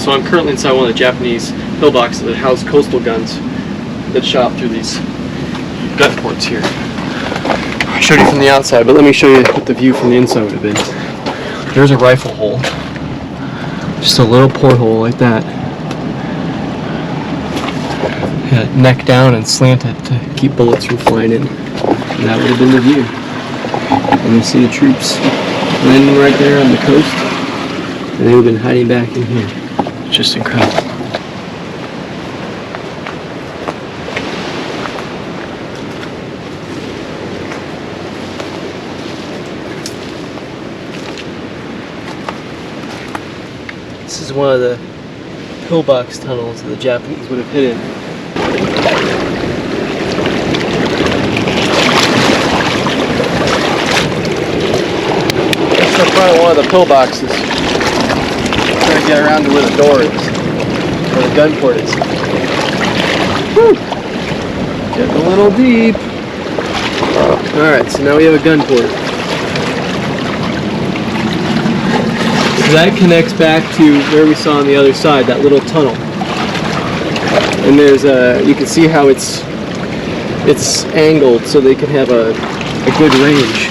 So I'm currently inside one of the Japanese pillboxes that house coastal guns that shot through these gun ports here. I showed you from the outside, but let me show you what the view from the inside would have been. There's a rifle hole. Just a little porthole like that. Had it neck down and slanted to keep bullets from flying in. And that would have been the view. And you see the troops landing right there on the coast. And they would have been hiding back in here. Just incredible. This is one of the pillbox tunnels that the Japanese would have hid in. That's the front of one of the pillboxes. Trying to get around to where the door is, where the gun port is. Whew. Getting a little deep. Alright, so now we have a gun port. That connects back to where we saw on the other side, that little tunnel. And there's you can see how it's angled so they can have a good range.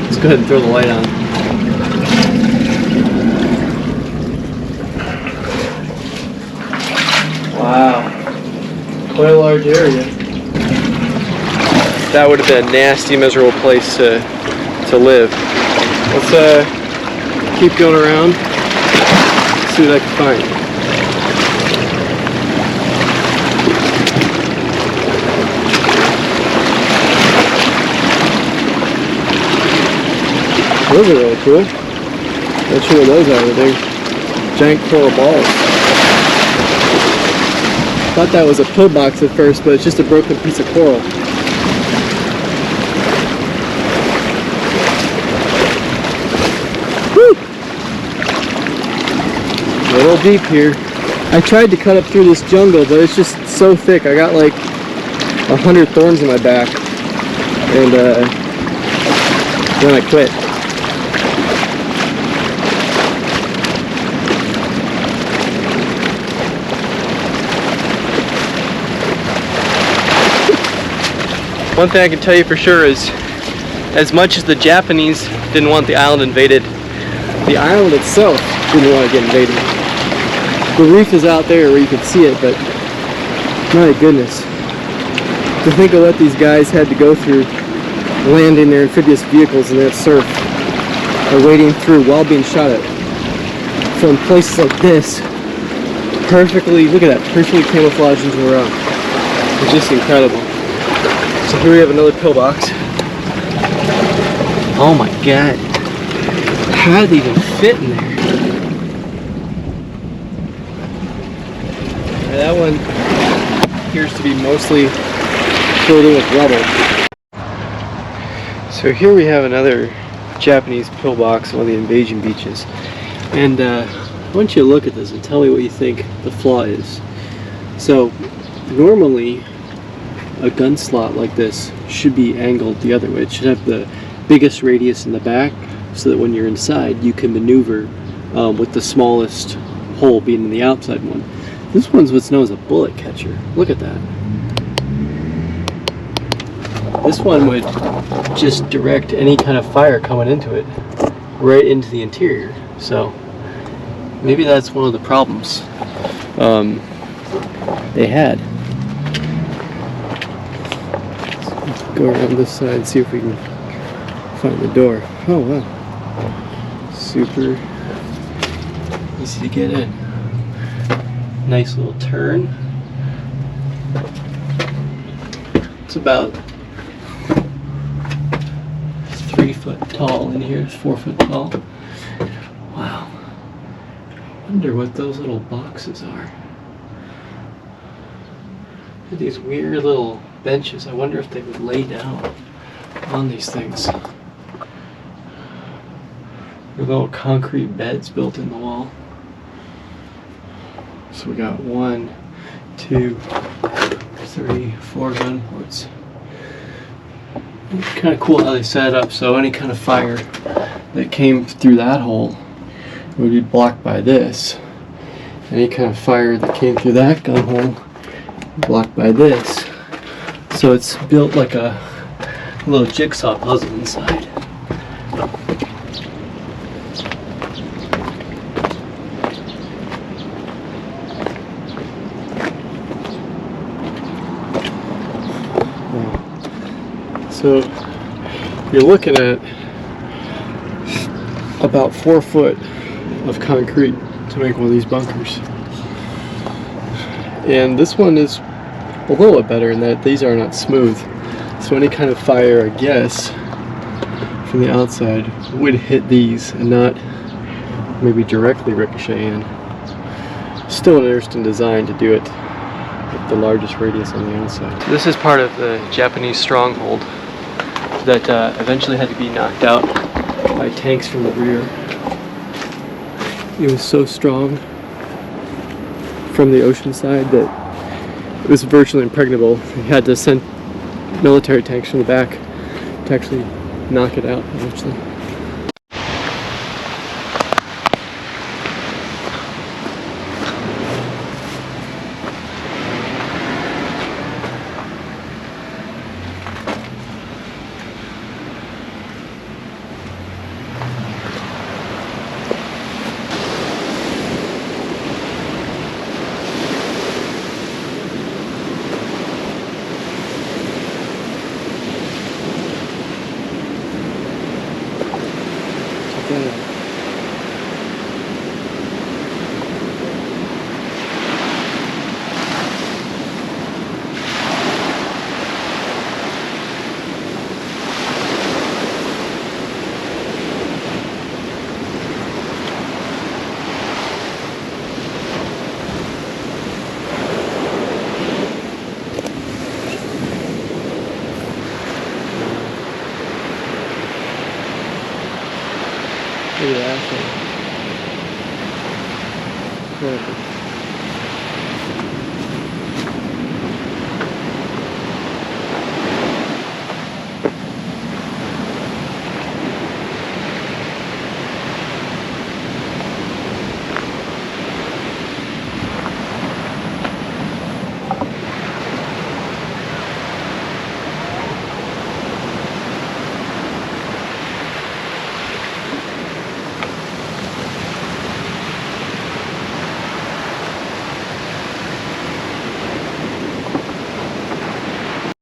Let's go ahead and throw the light on. Wow, quite a large area. That would have been a nasty, miserable place to live. Let's keep going around, see what I can find. Those are really cool. Not sure what those are, but they're giant coral balls. Thought that was a pillbox at first, but it's just a broken piece of coral. A little deep here. I tried to cut up through this jungle, but it's just so thick. I got like 100 thorns in my back, and then I quit. One thing I can tell you for sure is, as much as the Japanese didn't want the island invaded, the island itself didn't want to get invaded. The reef is out there where you can see it, but my goodness. To think of what these guys had to go through landing their amphibious vehicles in that surf or wading through while being shot at from places like this. Perfectly, look at that, perfectly camouflaged into the rock. It's just incredible. So here we have another pillbox. Oh my god. How did they even fit in there? That one appears to be mostly filled in with rubble. So here we have another Japanese pillbox on one of the invasion beaches. And I want you to look at this and tell me what you think the flaw is. So normally a gun slot like this should be angled the other way. It should have the biggest radius in the back so that when you're inside you can maneuver with the smallest hole being in the outside one. This one's what's known as a bullet catcher. Look at that. This one would just direct any kind of fire coming into it right into the interior. So maybe that's one of the problems they had. Let's go around this side and see if we can find the door. Oh wow. Super easy to get in. Nice little turn. It's about 3 foot tall in here. It's 4 foot tall. Wow. I wonder what those little boxes are. These weird little benches. I wonder if they would lay down on these things. They're little concrete beds built in the wall. So we got 1, 2, 3, 4 gun ports. Kind of cool how they set it up so any kind of fire that came through that hole would be blocked by this. Any kind of fire that came through that gun hole blocked by this. So it's built like a little jigsaw puzzle inside. So you're looking at about 4 foot of concrete to make one of these bunkers. And this one is a little bit better in that these are not smooth. So any kind of fire, I guess, from the outside would hit these and not maybe directly ricochet in. Still an interesting design to do it with the largest radius on the outside. This is part of the Japanese stronghold that eventually had to be knocked out by tanks from the rear. It was so strong from the ocean side that it was virtually impregnable. They had to send military tanks from the back to actually knock it out eventually. Look at that thing. Perfect.